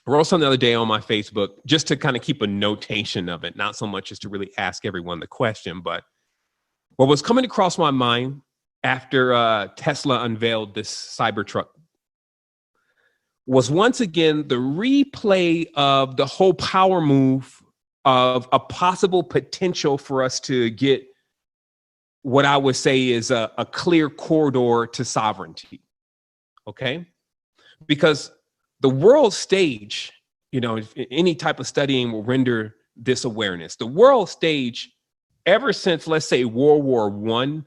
I wrote something the other day on my Facebook just to kind of keep a notation of it, not so much as to really ask everyone the question, but what was coming across my mind after Tesla unveiled this Cybertruck was once again the replay of the whole power move of a possible potential for us to get what I would say is a clear corridor to sovereignty. Okay? Because the world stage, you know, any type of studying will render this awareness. The world stage, ever since, let's say, World War I,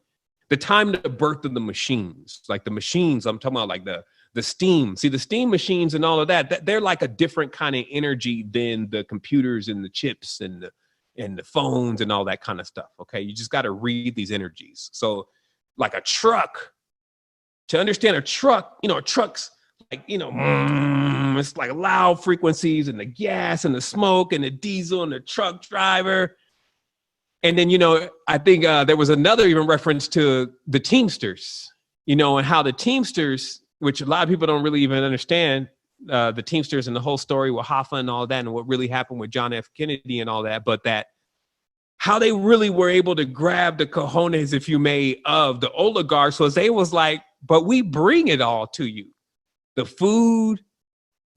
the time of the birth of the machines, like the machines, I'm talking about like the steam. See, the steam machines and all of that, they're like a different kind of energy than the computers and the chips and the phones and all that kind of stuff. Okay, you just got to read these energies. So like a truck, to understand a truck, you know, a truck's like, you know, it's like loud frequencies and the gas and the smoke and the diesel and the truck driver. And then, you know, I think there was another even reference to the Teamsters, you know, and how the Teamsters, which a lot of people don't really even understand, the Teamsters and the whole story with Hoffa and all that, and what really happened with John F. Kennedy and all that, but that how they really were able to grab the cojones, if you may, of the oligarchs was they was like, but we bring it all to you. The food,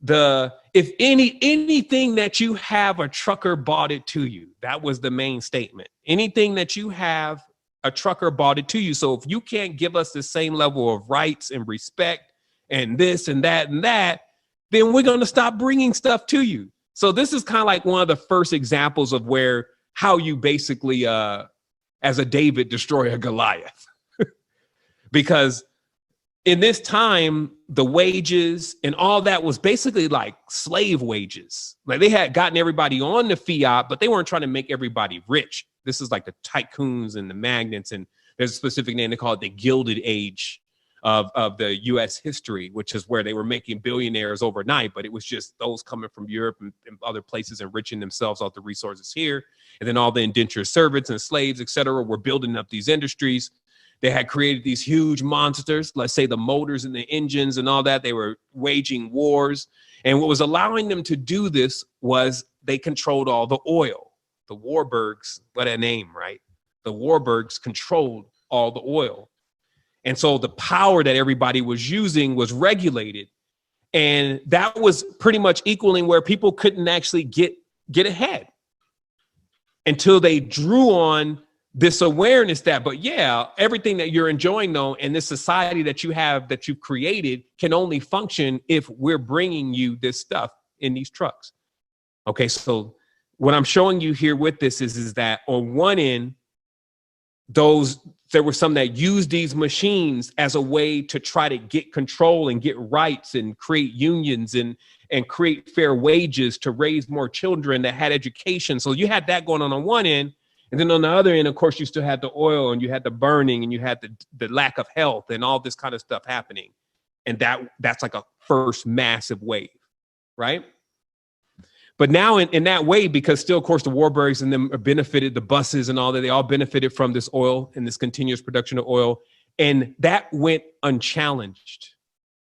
anything that you have, a trucker bought it to you. That was the main statement. Anything that you have, a trucker bought it to you. So if you can't give us the same level of rights and respect and this and that, then we're going to stop bringing stuff to you. So this is kind of like one of the first examples of how you basically, as a David, destroy a Goliath. Because in this time, the wages and all that was basically like slave wages. Like they had gotten everybody on the fiat, but they weren't trying to make everybody rich. This is like the tycoons and the magnates, and there's a specific name, they call it the Gilded Age of the U.S. history, which is where they were making billionaires overnight, but it was just those coming from Europe and other places enriching themselves off the resources here. And then all the indentured servants and slaves, et cetera, were building up these industries. They had created these huge monsters, let's say the motors and the engines and all that. They were waging wars. And what was allowing them to do this was they controlled all the oil. The Warburgs, what a name, right? The Warburgs controlled all the oil. And so the power that everybody was using was regulated. And that was pretty much equaling where people couldn't actually get ahead until they drew on this awareness that, but yeah, everything that you're enjoying though, and this society that you have, that you've created, can only function if we're bringing you this stuff in these trucks. Okay, so what I'm showing you here with this is that on one end, there were some that used these machines as a way to try to get control and get rights and create unions and create fair wages to raise more children that had education. So you had that going on one end. And then on the other end, of course, you still had the oil and you had the burning and you had the lack of health and all this kind of stuff happening. And that's like a first massive wave, right? But now in that way, because still, of course, the Warburgs and them benefited, the buses and all that, they all benefited from this oil and this continuous production of oil. And that went unchallenged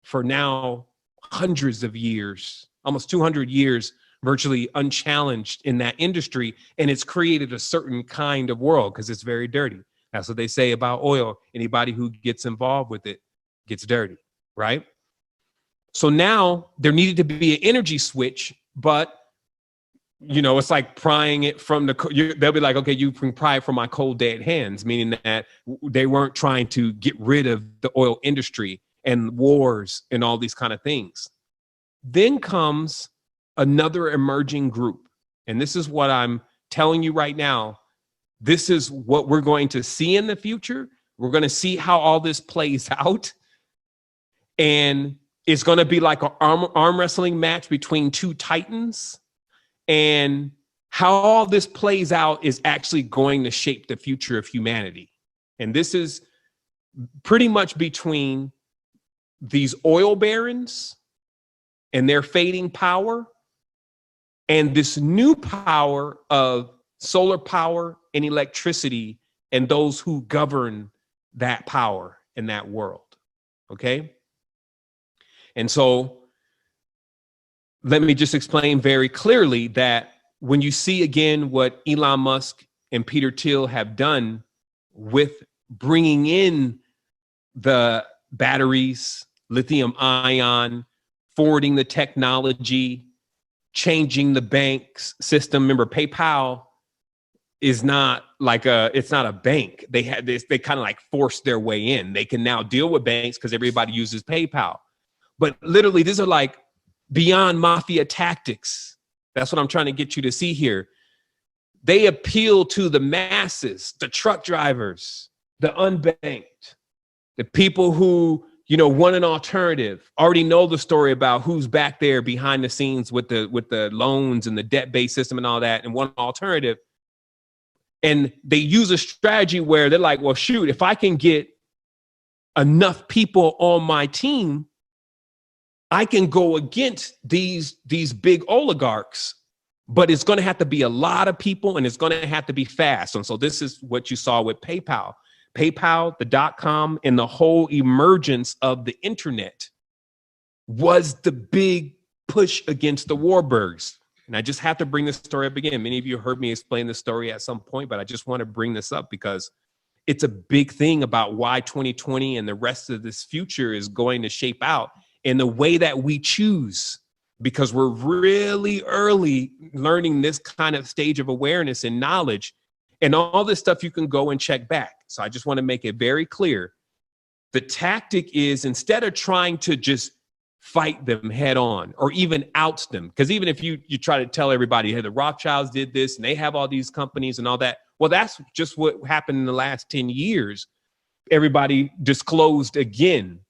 for now hundreds of years, almost 200 years, virtually unchallenged in that industry. And it's created a certain kind of world because it's very dirty. That's what they say about oil. Anybody who gets involved with it gets dirty, right? So now there needed to be an energy switch, but you know, it's like prying it from they'll be like, okay, you can pry it from my cold dead hands, meaning that they weren't trying to get rid of the oil industry and wars and all these kind of things. Then comes another emerging group. And this is what I'm telling you right now. This is what we're going to see in the future. We're going to see how all this plays out. And it's going to be like an arm wrestling match between two titans. And how all this plays out is actually going to shape the future of humanity. And this is pretty much between these oil barons and their fading power and this new power of solar power and electricity and those who govern that power in that world. Okay? And so let me just explain very clearly that when you see again what Elon Musk and Peter Thiel have done with bringing in the batteries, lithium ion, forwarding the technology, changing the bank's system. Remember, PayPal is not like it's not a bank. They had this, they kind of like forced their way in. They can now deal with banks because everybody uses PayPal. But literally, these are like beyond mafia tactics. That's what I'm trying to get you to see here. They appeal to the masses, the truck drivers, the unbanked, the people who, you know, want an alternative, already know the story about who's back there behind the scenes with the loans and the debt-based system and all that, and want an alternative. And they use a strategy where they're like, well, shoot, if I can get enough people on my team, I can go against these big oligarchs, but it's going to have to be a lot of people and it's going to have to be fast. And so this is what you saw with PayPal. PayPal, the .com, and the whole emergence of the internet was the big push against the Warburgs. And I just have to bring this story up again. Many of you heard me explain this story at some point, but I just want to bring this up because it's a big thing about why 2020 and the rest of this future is going to shape out in the way that we choose, because we're really early learning this kind of stage of awareness and knowledge, and all this stuff you can go and check back. So I just want to make it very clear. The tactic is, instead of trying to just fight them head on or even oust them, because even if you try to tell everybody, hey, the Rothschilds did this and they have all these companies and all that, well, that's just what happened in the last 10 years. Everybody disclosed again.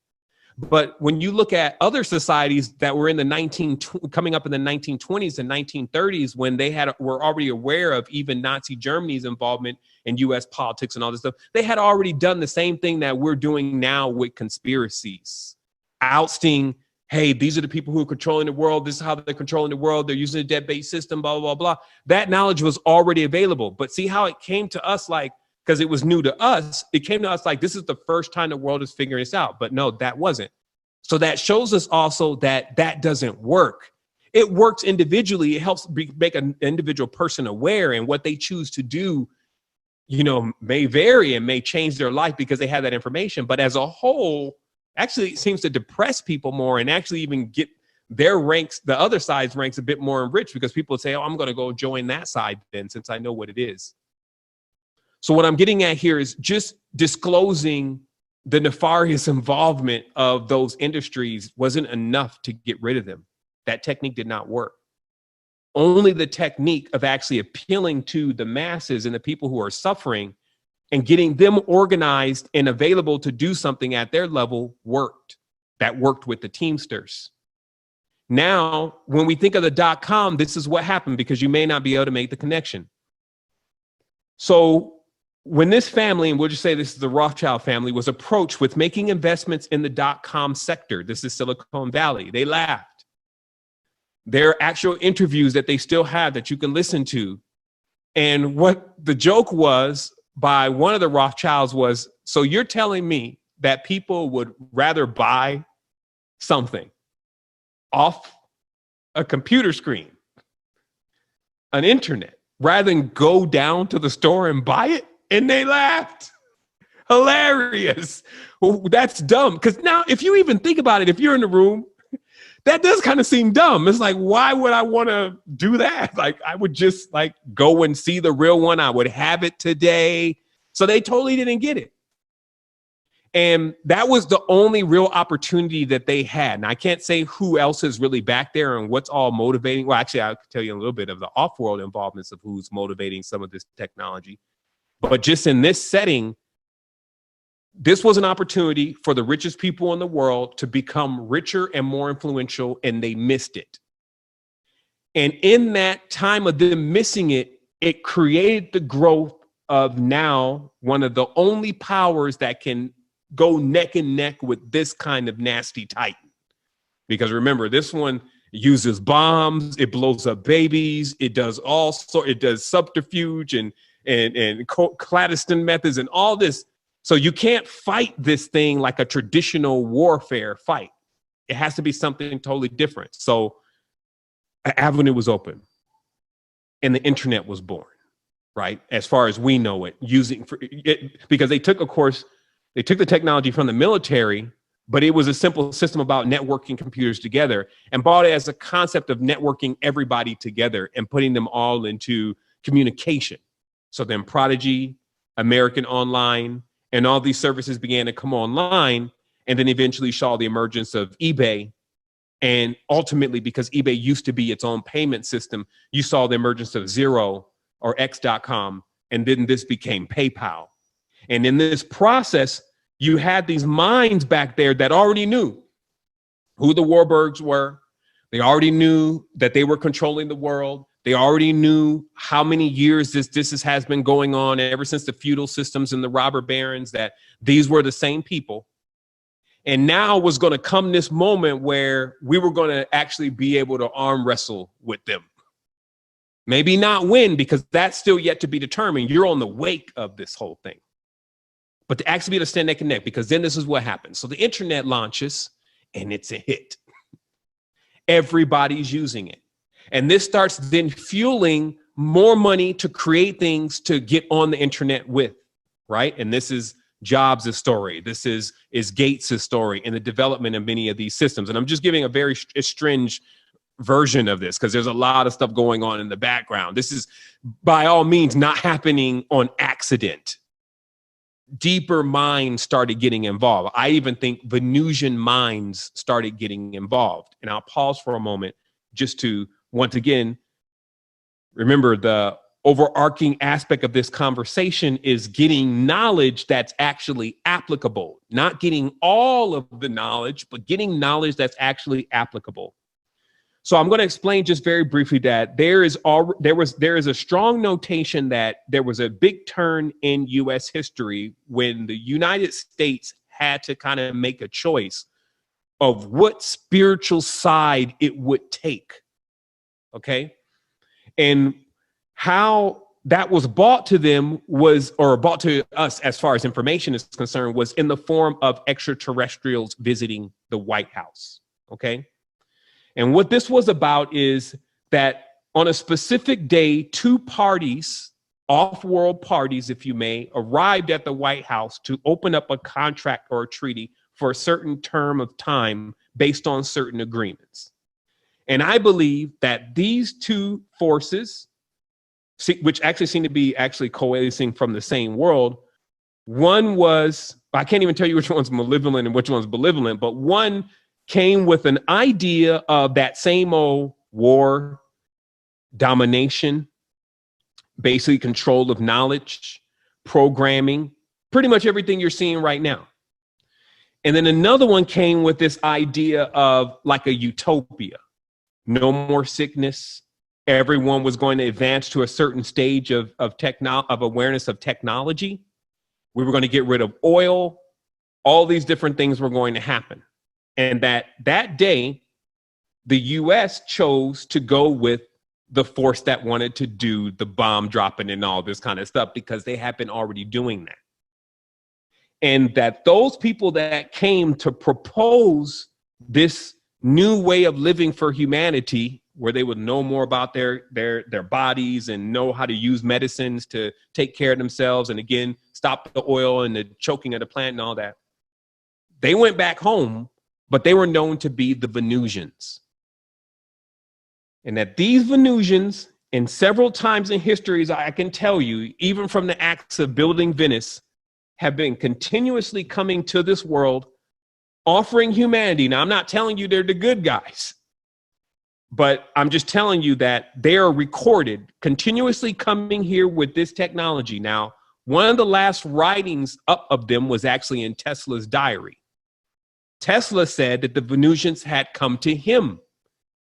But when you look at other societies that were in the coming up in the 1920s and 1930s, when they were already aware of even Nazi Germany's involvement in U.S. politics and all this stuff, they had already done the same thing that we're doing now with conspiracies, ousting. Hey, these are the people who are controlling the world. This is how they're controlling the world. They're using a debt-based system, blah, blah, blah. That knowledge was already available. But see how it came to us, like, because it was new to us, it came to us like, this is the first time the world is figuring this out. But no, that wasn't. So that shows us also that that doesn't work. It works individually. It helps make an individual person aware, and what they choose to do, you know, may vary and may change their life because they have that information. But as a whole, actually, it seems to depress people more and actually even get their ranks, the other side's ranks, a bit more enriched, because people say, oh, I'm going to go join that side then, since I know what it is. So what I'm getting at here is just disclosing the nefarious involvement of those industries wasn't enough to get rid of them. That technique did not work. Only the technique of actually appealing to the masses and the people who are suffering and getting them organized and available to do something at their level worked. That worked with the Teamsters. Now, when we think of the .com, this is what happened, because you may not be able to make the connection. So when this family, and we'll just say this is the Rothschild family, was approached with making investments in the .com sector, this is Silicon Valley, they laughed. There are actual interviews that they still have that you can listen to. And what the joke was by one of the Rothschilds was, so you're telling me that people would rather buy something off a computer screen, an internet, rather than go down to the store and buy it? And they laughed. Hilarious. Well, that's dumb. Because now, if you even think about it, if you're in the room, that does kind of seem dumb. It's like, why would I want to do that? Like, I would just like go and see the real one. I would have it today. So they totally didn't get it. And that was the only real opportunity that they had. And I can't say who else is really back there and what's all motivating. Well, actually, I'll tell you a little bit of the off-world involvements of who's motivating some of this technology. But just in this setting, this was an opportunity for the richest people in the world to become richer and more influential, and they missed it. And in that time of them missing it, it created the growth of now one of the only powers that can go neck and neck with this kind of nasty titan. Because remember, this one uses bombs, it blows up babies, it does all sorts, it does subterfuge and clandestine methods and all this. So you can't fight this thing like a traditional warfare fight. It has to be something totally different. So an avenue was open and the internet was born, right? As far as we know it, using for it, because they took, of course, they took the technology from the military, but it was a simple system about networking computers together and brought it as a concept of networking everybody together and putting them all into communication. So then Prodigy, American Online, and all these services began to come online, and then eventually saw the emergence of eBay. And ultimately, because eBay used to be its own payment system, you saw the emergence of Zero or X.com, and then this became PayPal. And in this process, you had these minds back there that already knew who the Warburgs were. They already knew that they were controlling the world. They already knew how many years this has been going on ever since the feudal systems and the robber barons, that these were the same people. And now was going to come this moment where we were going to actually be able to arm wrestle with them. Maybe not win, because that's still yet to be determined. You're on the wake of this whole thing. But to actually be able to stand neck and neck, because then this is what happens. So the internet launches and it's a hit. Everybody's using it. And this starts then fueling more money to create things to get on the internet with, right? And this is Jobs' story. This is Gates' story in the development of many of these systems. And I'm just giving a very strange version of this because there's a lot of stuff going on in the background. This is by all means not happening on accident. Deeper minds started getting involved. I even think Venusian minds started getting involved. And I'll pause for a moment just to, once again, remember the overarching aspect of this conversation is getting knowledge that's actually applicable, not getting all of the knowledge, but getting knowledge that's actually applicable. So I'm going to explain just very briefly that there is a strong notation that there was a big turn in U.S. history when the United States had to kind of make a choice of what spiritual side it would take. Okay. And how that was brought to them was, or brought to us as far as information is concerned, was in the form of extraterrestrials visiting the White House. Okay. And what this was about is that on a specific day, two parties, off-world parties, if you may, arrived at the White House to open up a contract or a treaty for a certain term of time based on certain agreements. And I believe that these two forces, which actually seem to be actually coalescing from the same world, one was, I can't even tell you which one's malevolent and which one's benevolent, but one came with an idea of that same old war, domination, basically control of knowledge, programming, pretty much everything you're seeing right now. And then another one came with this idea of like a utopia, no more sickness. Everyone was going to advance to a certain stage of awareness of technology. We were going to get rid of oil. All these different things were going to happen. And that day, the U.S. chose to go with the force that wanted to do the bomb dropping and all this kind of stuff because they had been already doing that. And that those people that came to propose this new way of living for humanity, where they would know more about their bodies and know how to use medicines to take care of themselves, and again, stop the oil and the choking of the plant and all that, they went back home. But they were known to be the Venusians. And that these Venusians, in several times in history, as I can tell you, even from the acts of building Venice, have been continuously coming to this world, offering humanity. Now, I'm not telling you they're the good guys, but I'm just telling you that they are recorded, continuously coming here with this technology. Now, one of the last writings up of them was actually in Tesla's diary. Tesla said that the Venusians had come to him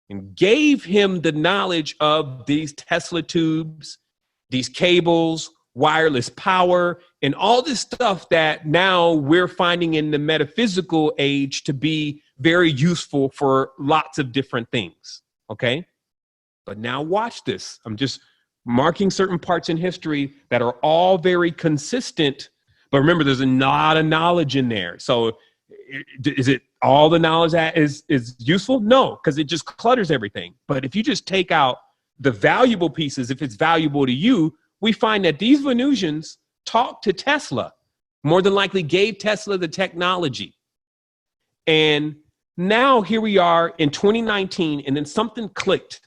and gave him the knowledge of these Tesla tubes, these cables, wireless power, and all this stuff that now we're finding in the metaphysical age to be very useful for lots of different things. Okay. But now watch this. I'm just marking certain parts in history that are all very consistent. But remember, there's a lot of knowledge in there. So is it all the knowledge that is useful? No, because it just clutters everything. But if you just take out the valuable pieces, if it's valuable to you, we find that these Venusians talked to Tesla, more than likely gave Tesla the technology. And now here we are in 2019, and then something clicked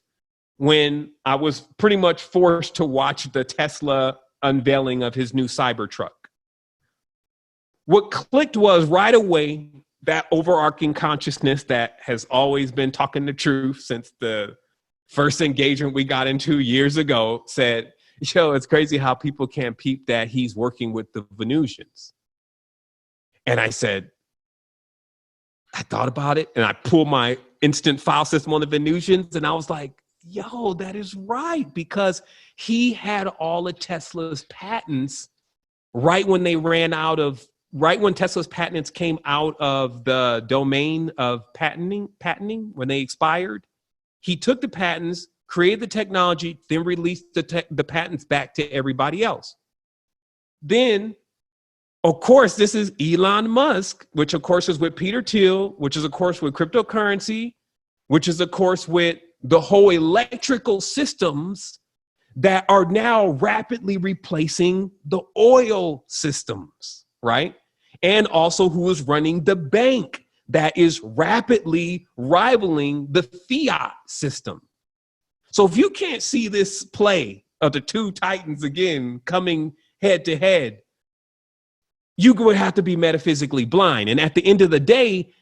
when I was pretty much forced to watch the Tesla unveiling of his new Cybertruck. What clicked was right away that overarching consciousness that has always been talking the truth since the first engagement we got into years ago said, yo, it's crazy how people can't peep that he's working with the Venusians. And I said, I thought about it and I pulled my instant file system on the Venusians and I was like, yo, that is right, because he had all of Tesla's patents right when Tesla's patents came out of the domain of patenting, when they expired. He took the patents, created the technology, then released the patents back to everybody else. Then, of course, this is Elon Musk, which of course is with Peter Thiel, which is of course with cryptocurrency, which is of course with the whole electrical systems that are now rapidly replacing the oil systems, right? And also who is running the bank that is rapidly rivaling the fiat system. So if you can't see this play of the two titans again coming head to head, you would have to be metaphysically blind. And at the end of the day,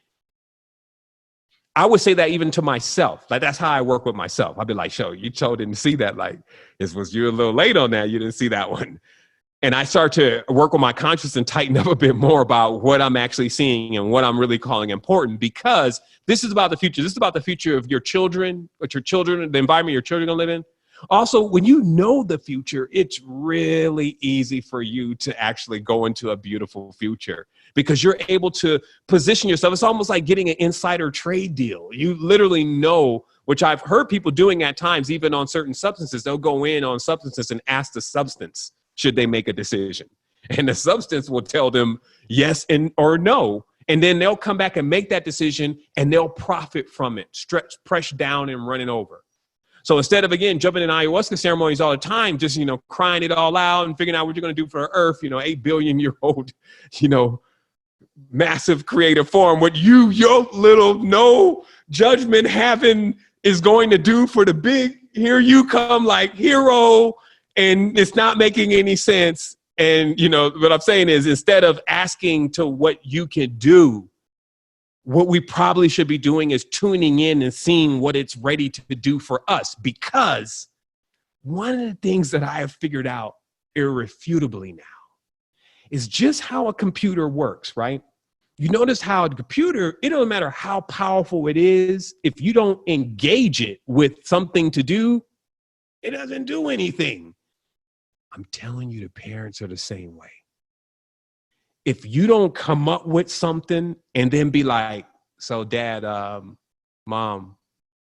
I would say that even to myself. Like, that's how I work with myself. I'd be like, you didn't see that. Like, you're a little late on that. You didn't see that one. And I start to work with my conscience and tighten up a bit more about what I'm actually seeing and what I'm really calling important, because this is about the future. This is about the future of your children, the environment your children are going to live in. Also, when you know the future, it's really easy for you to actually go into a beautiful future because you're able to position yourself. It's almost like getting an insider trade deal. You literally know, which I've heard people doing at times, even on certain substances. They'll go in on substances and ask the substance, should they make a decision? And the substance will tell them yes or no. And then they'll come back and make that decision and they'll profit from it, press down and running over. So instead of, again, jumping in ayahuasca ceremonies all the time, just, crying it all out and figuring out what you're going to do for Earth, 8 billion year old, massive creative form, what your little no judgment having is going to do for the big, here you come like hero, and it's not making any sense. And, what I'm saying is, instead of asking to what you can do, what we probably should be doing is tuning in and seeing what it's ready to do for us. Because one of the things that I have figured out irrefutably now is just how a computer works, right? You notice how a computer, it doesn't matter how powerful it is, if you don't engage it with something to do, it doesn't do anything. I'm telling you, the parents are the same way. If you don't come up with something and then be like, so dad, mom,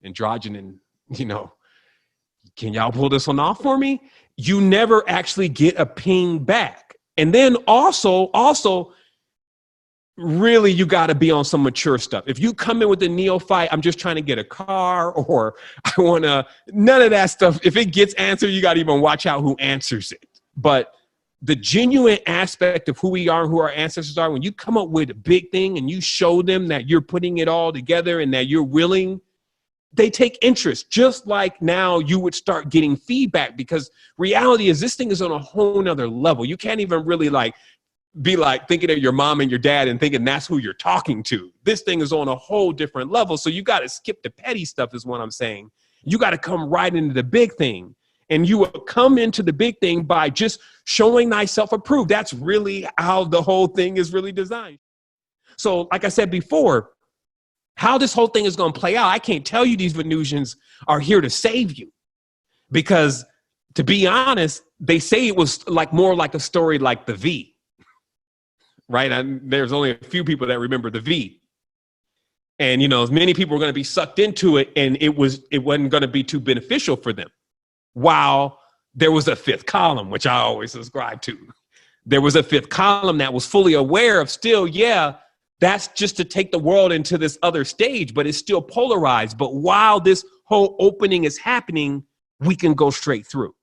androgynon, can y'all pull this one off for me? You never actually get a ping back. And then also, really, you got to be on some mature stuff. If you come in with a neophyte, I'm just trying to get a car, or I want to, none of that stuff. If it gets answered, you got to even watch out who answers it. But the genuine aspect of who we are and who our ancestors are, when you come up with a big thing and you show them that you're putting it all together and that you're willing, they take interest. Just like now you would start getting feedback, because reality is this thing is on a whole nother level. You can't even really be thinking of your mom and your dad and thinking that's who you're talking to. This thing is on a whole different level. So you got to skip the petty stuff is what I'm saying. You got to come right into the big thing. And you will come into the big thing by just showing thyself approved. That's really how the whole thing is really designed. So like I said before, how this whole thing is going to play out, I can't tell you these Venusians are here to save you. Because to be honest, they say it was more like a story like the V. Right? And there's only a few people that remember the V. And, many people were going to be sucked into it, and it wasn't going to be too beneficial for them. While there was a fifth column, which I always subscribe to. There was a fifth column that was fully aware of still, That's just to take the world into this other stage, but it's still polarized. But while this whole opening is happening, we can go straight through.